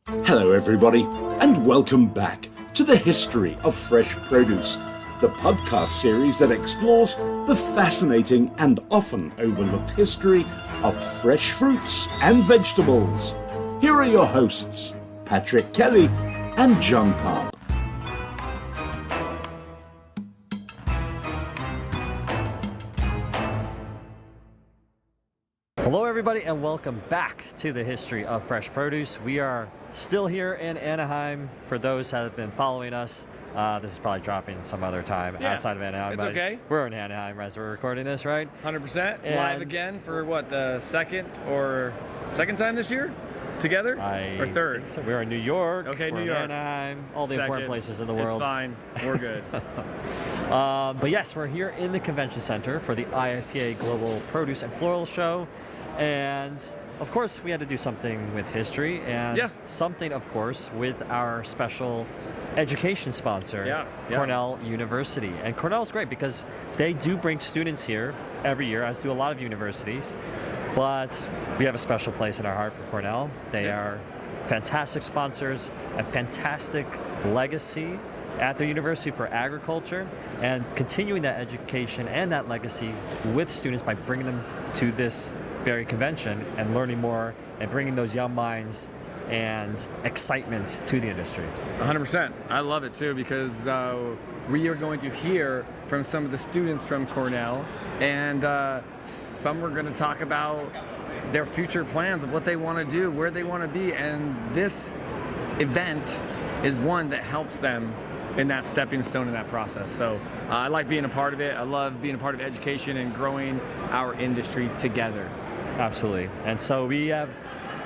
Hello everybody, and welcome back to the History of Fresh Produce, the podcast series that explores the fascinating and often overlooked history of fresh fruits and vegetables. Here are your hosts, Patrick Kelly and John Parp. Hello everybody and welcome back to the History of Fresh Produce. We are still here in Anaheim. For those that have been following us, this is probably dropping some other time outside of Anaheim. It's okay. We're in Anaheim as we're recording this, right? 100%. And live again for what, the second time this year? Together? Or third? Think so we're in New York. Okay, we're New in York. Anaheim, all the important places in the world. It's fine. We're good. But yes, we're here in the convention center for the IFPA Global Produce and Floral Show. And of course, we had to do something with history and something, of course, with our special education sponsor, Cornell University. And Cornell's great because they do bring students here every year, as do a lot of universities. But we have a special place in our heart for Cornell. They are fantastic sponsors, a fantastic legacy at the University for Agriculture, and continuing that education and that legacy with students by bringing them to this very convention and learning more and bringing those young minds and excitement to the industry. 100%. I love it too because we are going to hear from some of the students from Cornell, and some are going to talk about their future plans of what they want to do, where they want to be, and this event is one that helps them in that stepping stone in that process. So I like being a part of it. I love being a part of education and growing our industry together. Absolutely. And so we have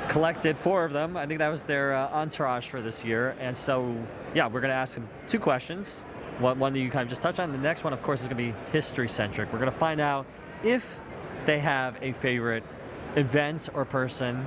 collected 4 of them. I think that was their entourage for this year. And so, we're going to ask them 2 questions. One that you kind of just touched on. The next one, of course, is going to be history-centric. We're going to find out if they have a favorite event or person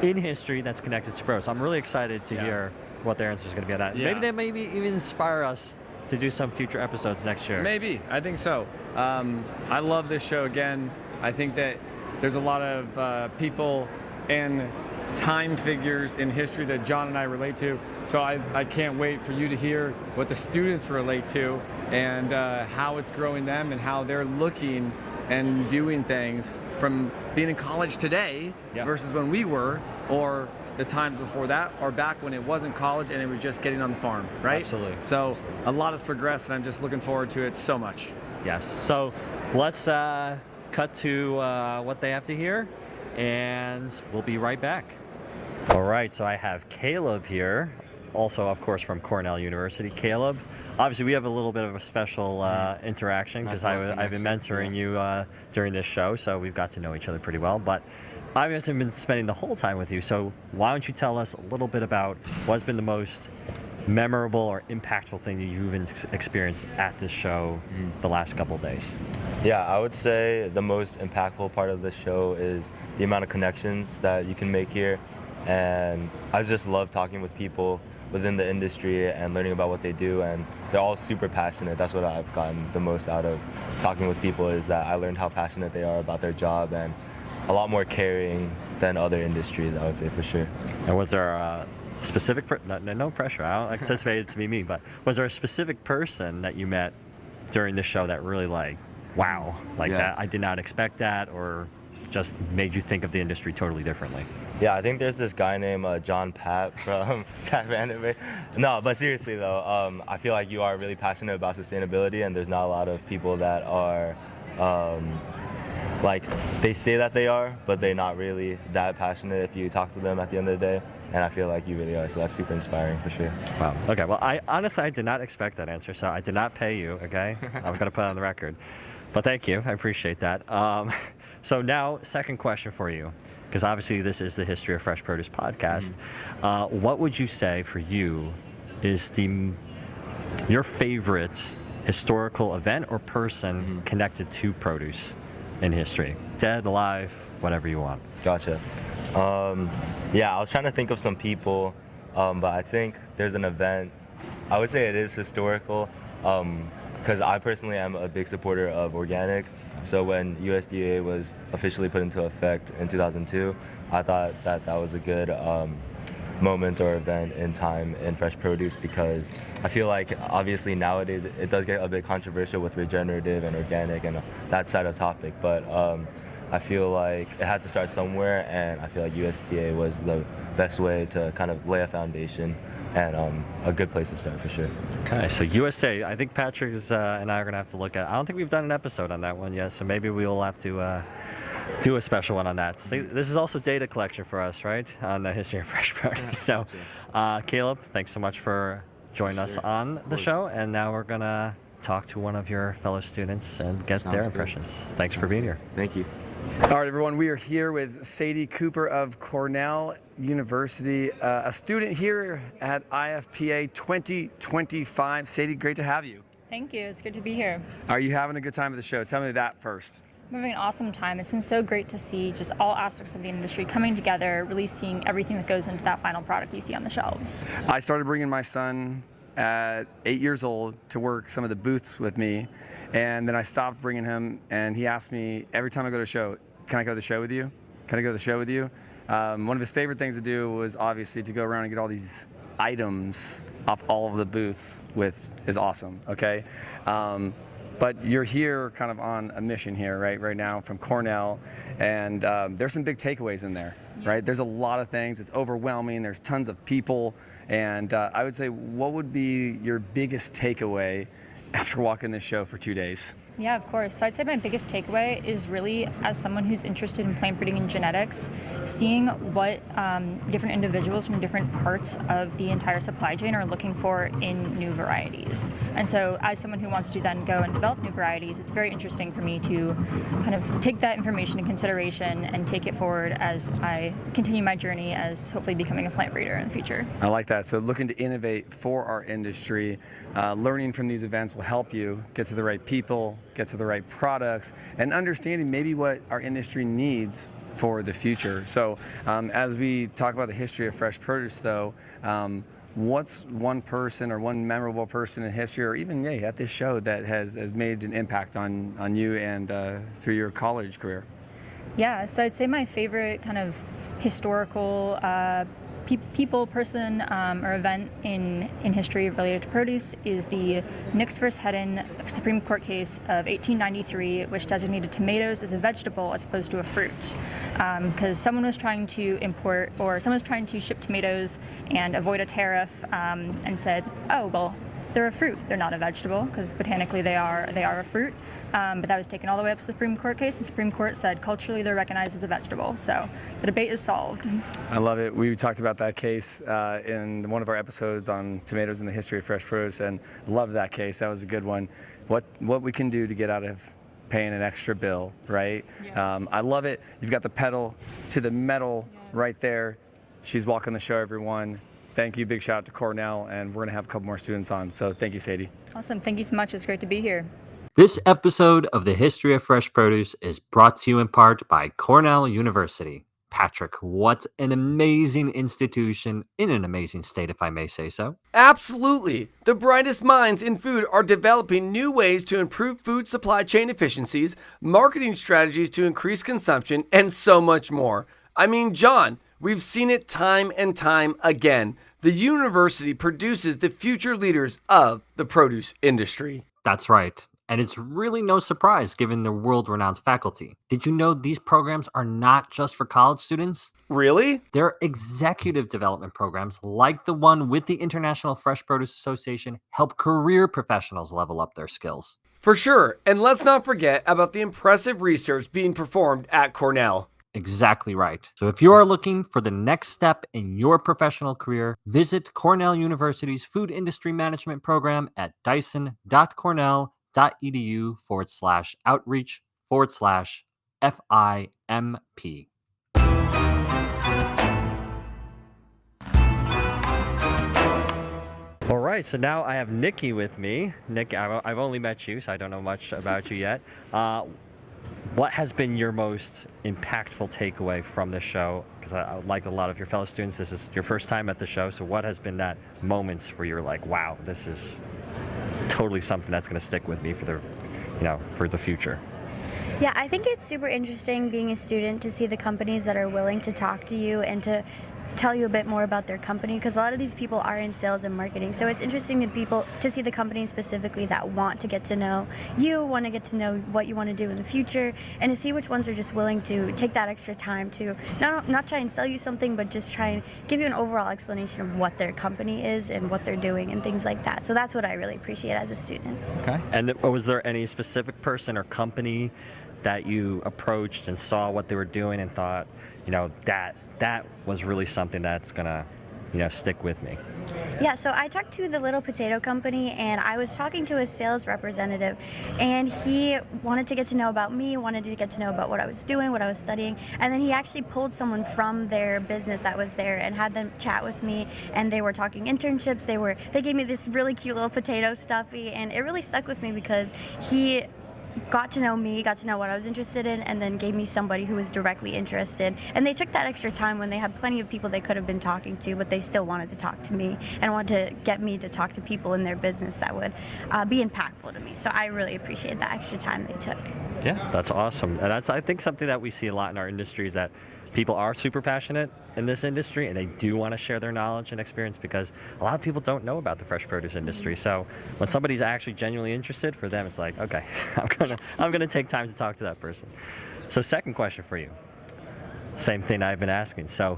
in history that's connected to produce. I'm really excited to hear what their answer is going to be on that. Maybe they even inspire us to do some future episodes next year. Maybe. I think so. I love this show. Again, I think that there's a lot of people and time figures in history that John and I relate to. So I can't wait for you to hear what the students relate to and how it's growing them and how they're looking and viewing things from being in college today versus when we were, or the times before that, or back when it wasn't college and it was just getting on the farm, right? Absolutely. So a lot has progressed and I'm just looking forward to it so much. Yes. So let's cut to what they have to hear, and we'll be right back. All right, so I have Caleb here, also, of course, from Cornell University. Caleb, obviously, we have a little bit of a special interaction because I've been mentoring you during this show, so we've got to know each other pretty well. But I haven't been spending the whole time with you, so why don't you tell us a little bit about what's been the most memorable or impactful thing that you've experienced at this show the last couple of days? Yeah, I would say the most impactful part of this show is the amount of connections that you can make here. And I just love talking with people within the industry and learning about what they do, and they're all super passionate. That's what I've gotten the most out of talking with people, is that I learned how passionate they are about their job and a lot more caring than other industries, I would say, for sure. And was there a specific, no pressure, I don't anticipate it to be me, but was there a specific person that you met during the show that really wow, that I did not expect that, or just made you think of the industry totally differently? Yeah, I think there's this guy named John Pat from Jack Vandermeer. No, but seriously though, I feel like you are really passionate about sustainability, and there's not a lot of people that are they say that they are, but they're not really that passionate if you talk to them at the end of the day. And I feel like you really are, so that's super inspiring for sure. Wow. Okay, well, I did not expect that answer, so I did not pay you, okay? I'm going to put it on the record. But thank you, I appreciate that. So now, second question for you, because obviously this is the History of Fresh Produce podcast. What would you say for you is your favorite historical event or person connected to produce in history? Dead, alive, whatever you want. Gotcha. Yeah, I was trying to think of some people, but I think there's an event. I would say it is historical, because I personally am a big supporter of organic. So when USDA was officially put into effect in 2002, I thought that was a good moment or event in time in fresh produce, because I feel like obviously nowadays it does get a bit controversial with regenerative and organic and that side of topic, but I feel like it had to start somewhere, and I feel like USDA was the best way to kind of lay a foundation and a good place to start for sure. Okay, so USDA, I think Patrick and I are going to have to look at. I don't think we've done an episode on that one yet, so maybe we will have to do a special one on that. So this is also data collection for us, right, on the history of fresh produce. So, Caleb, thanks so much for joining us on the show, and now we're going to talk to one of your fellow students and get their impressions. Thanks for being here. Thank you. All right, everyone, we are here with Sadie Cooper of Cornell University, a student here at IFPA 2025. Sadie, great to have you. Thank you. It's good to be here. Are you having a good time at the show? Tell me that first. I'm having an awesome time. It's been so great to see just all aspects of the industry coming together, really seeing everything that goes into that final product you see on the shelves. I started bringing my son at 8 years old to work some of the booths with me, and then I stopped bringing him, and he asked me every time I go to a show, can I go to the show with you? Can I go to the show with you? One of his favorite things to do was obviously to go around and get all these items off all of the booths, which is awesome, okay? But you're here kind of on a mission here, right now from Cornell, and there's some big takeaways in there, right? There's a lot of things. It's overwhelming. There's tons of people, and I would say, what would be your biggest takeaway after walking this show for 2 days? Yeah, of course. So I'd say my biggest takeaway is really, as someone who's interested in plant breeding and genetics, seeing what different individuals from different parts of the entire supply chain are looking for in new varieties. And so as someone who wants to then go and develop new varieties, it's very interesting for me to kind of take that information in consideration and take it forward as I continue my journey as hopefully becoming a plant breeder in the future. I like that. So looking to innovate for our industry, learning from these events will help you get to the right people, get to the right products, and understanding maybe what our industry needs for the future. So as we talk about the history of fresh produce, though, what's one person or one memorable person in history, or even at this show, that has made an impact on you and through your college career? Yeah, so I'd say my favorite kind of historical people, person, or event in history related to produce is the Nix versus Hedden Supreme Court case of 1893, which designated tomatoes as a vegetable as opposed to a fruit. Because someone was trying to import, or someone was trying to ship tomatoes and avoid a tariff, and said, oh, well, they're a fruit. They're not a vegetable, because botanically they are a fruit. But that was taken all the way up to the Supreme Court case. The Supreme Court said culturally they're recognized as a vegetable. So the debate is solved. I love it. We talked about that case in one of our episodes on tomatoes and the history of fresh produce, and loved that case. That was a good one. What we can do to get out of paying an extra bill, right? Yes. I love it. You've got the pedal to the metal right there. She's walking the show, everyone. Thank you. Big shout out to Cornell, and we're going to have a couple more students on. So thank you, Sadie. Awesome. Thank you so much. It's great to be here. This episode of the History of Fresh Produce is brought to you in part by Cornell University. Patrick, what an amazing institution in an amazing state, if I may say so. Absolutely. The brightest minds in food are developing new ways to improve food supply chain efficiencies, marketing strategies to increase consumption, and so much more. I mean, John, we've seen it time and time again. The university produces the future leaders of the produce industry. That's right. And it's really no surprise given their world-renowned faculty. Did you know these programs are not just for college students? Really? They're executive development programs like the one with the International Fresh Produce Association help career professionals level up their skills. For sure. And let's not forget about the impressive research being performed at Cornell. Exactly right. So if you are looking for the next step in your professional career, visit Cornell University's Food Industry Management program at dyson.cornell.edu/outreach/FIMP. All right, so now I have Nikki with me. Nick, I've only met you, so I don't know much about you yet. What has been your most impactful takeaway from the show? Because like a lot of your fellow students, this is your first time at the show. So what has been that moments where you're like, wow, this is totally something that's going to stick with me for the future? Yeah, I think it's super interesting being a student to see the companies that are willing to talk to you and to tell you a bit more about their company, because a lot of these people are in sales and marketing. So it's interesting to see the companies specifically that want to get to know you, want to get to know what you want to do in the future, and to see which ones are just willing to take that extra time to not try and sell you something, but just try and give you an overall explanation of what their company is and what they're doing and things like that. So that's what I really appreciate as a student. Okay. And was there any specific person or company that you approached and saw what they were doing and thought, that was really something that's gonna, stick with me? Yeah, so I talked to the Little Potato Company, and I was talking to a sales representative, and he wanted to get to know about me, wanted to get to know about what I was doing, what I was studying, and then he actually pulled someone from their business that was there and had them chat with me, and they were talking internships. They gave me this really cute little potato stuffy, and it really stuck with me because he got to know me, got to know what I was interested in, and then gave me somebody who was directly interested. And they took that extra time when they had plenty of people they could have been talking to, but they still wanted to talk to me and wanted to get me to talk to people in their business that would be impactful to me. So I really appreciate the extra time they took. Yeah, that's awesome. And that's, I think, something that we see a lot in our industry is that people are super passionate in this industry, and they do want to share their knowledge and experience, because a lot of people don't know about the fresh produce industry. So when somebody's actually genuinely interested, for them it's like, okay, I'm gonna take time to talk to that person. So second question for you, same thing I've been asking. So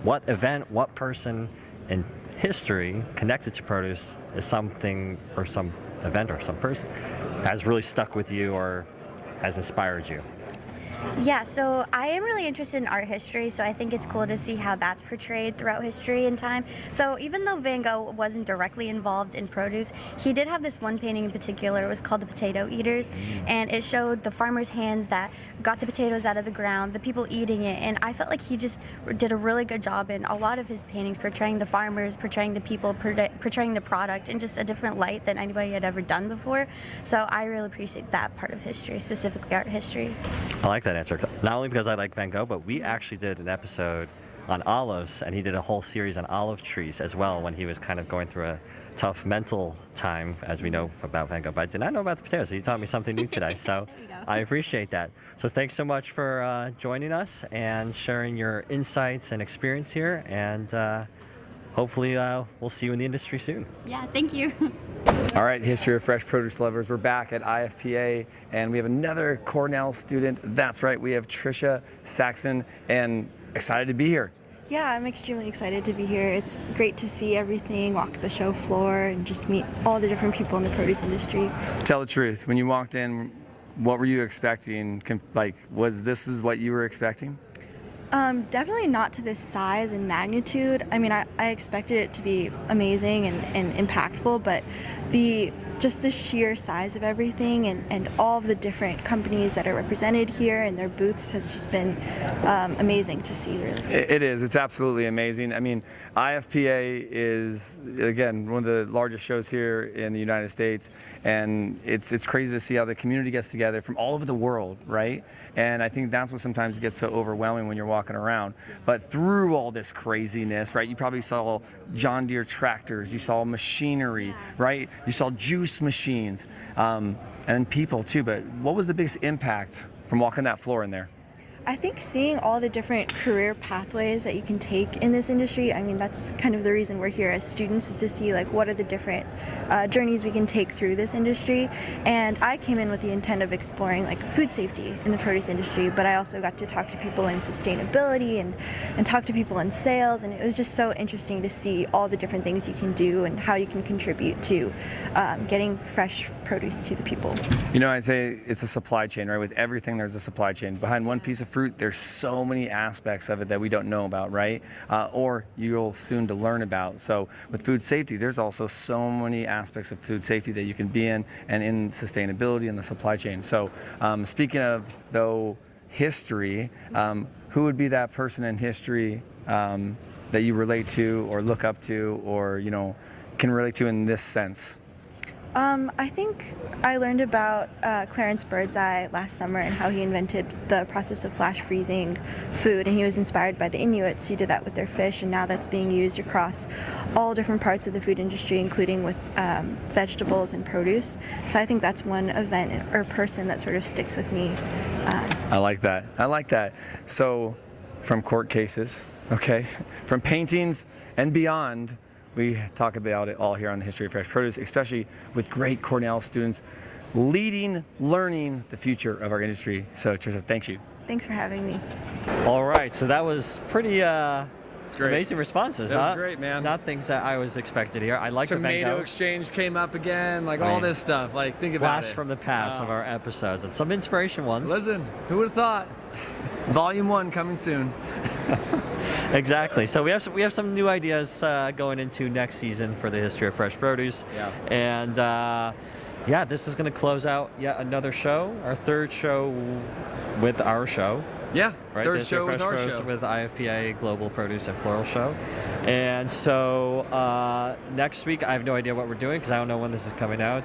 what event, what person in history connected to produce is something, or some event or some person has really stuck with you or has inspired you? Yeah, so I am really interested in art history, so I think it's cool to see how that's portrayed throughout history and time. So even though Van Gogh wasn't directly involved in produce, he did have this one painting in particular. It was called The Potato Eaters, and it showed the farmers' hands that got the potatoes out of the ground, the people eating it, and I felt like he just did a really good job in a lot of his paintings, portraying the farmers, portraying the people, portraying the product in just a different light than anybody had ever done before. So I really appreciate that part of history, specifically art history. I like that answer. Not only because I like Van Gogh, but we actually did an episode on olives, and he did a whole series on olive trees as well when he was kind of going through a tough mental time, as we know about Van Gogh. But I did not know about the potatoes, so you taught me something new today. So I appreciate that. So thanks so much for joining us and sharing your insights and experience here, and hopefully we'll see you in the industry soon. Yeah, thank you. All right, History of Fresh Produce lovers, we're back at IFPA, and we have another Cornell student. That's right, we have Trisha Saxon, and excited to be here. Yeah, I'm extremely excited to be here. It's great to see everything, walk the show floor, and just meet all the different people in the produce industry. Tell the truth, when you walked in, what were you expecting? Was this what you were expecting? Definitely not to this size and magnitude. I mean, I expected it to be amazing and impactful, but just the sheer size of everything and all of the different companies that are represented here and their booths has just been amazing to see, really. It is. It's absolutely amazing. I mean, IFPA is, again, one of the largest shows here in the United States, and it's crazy to see how the community gets together from all over the world, right? And I think that's what sometimes gets so overwhelming when you're walking around. But through all this craziness, right, you probably saw John Deere tractors, you saw machinery, right? You saw juice machines, and people too. But what was the biggest impact from walking that floor in there? I think seeing all the different career pathways that you can take in this industry, I mean, that's kind of the reason we're here as students, is to see like what are the different journeys we can take through this industry. And I came in with the intent of exploring like food safety in the produce industry, but I also got to talk to people in sustainability and talk to people in sales, and it was just so interesting to see all the different things you can do and how you can contribute to getting fresh produce to the people. You know, I'd say it's a supply chain, right? With everything, there's a supply chain. Behind one piece of fruit, there's so many aspects of it that we don't know about, right? Or you'll soon to learn about. So with food safety, there's also so many aspects of food safety that you can be in, and in sustainability and the supply chain. So speaking of, though, history, who would be that person in history that you relate to or look up to, or, you know, can relate to in this sense? I think I learned about Clarence Birdseye last summer and how he invented the process of flash freezing food, and he was inspired by the Inuits who did that with their fish, and now that's being used across all different parts of the food industry, including with vegetables and produce. So I think that's one event or person that sort of sticks with me. I like that. I like that. So from court cases Okay, from paintings and beyond, we talk about it all here on the History of Fresh Produce, especially with great Cornell students leading, learning the future of our industry. So Trisha, thank you. Thanks for having me. All right, so that was pretty amazing responses, That huh? was great, man. Not things that I was expected here. I like the Van Tomato Gogh. exchange came up again, like all this stuff. Like, think about Blast it. from the past of our episodes and some inspiration ones. Listen, who would have thought? Volume 1 coming soon. Exactly. So we have some new ideas going into next season for the History of Fresh Produce. Yeah. And this is going to close out yet another show, our third show with our show. Yeah, Right, third the History show of Fresh with our Produce show. with IFPA Global Produce and Floral Show. And so next week, I have no idea what we're doing because I don't know when this is coming out.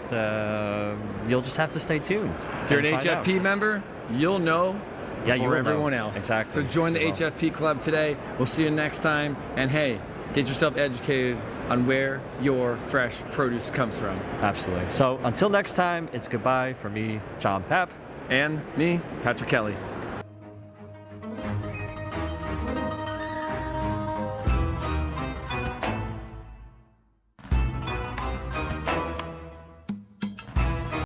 You'll just have to stay tuned. If you're an and find out. HFP member, you'll know Yeah, you before will know. everyone else. Exactly. So join the You will. HFP club today. We'll see you next time. And hey, get yourself educated on where your fresh produce comes from. Absolutely. So until next time, it's goodbye for me, John Pepp. And me, Patrick Kelly.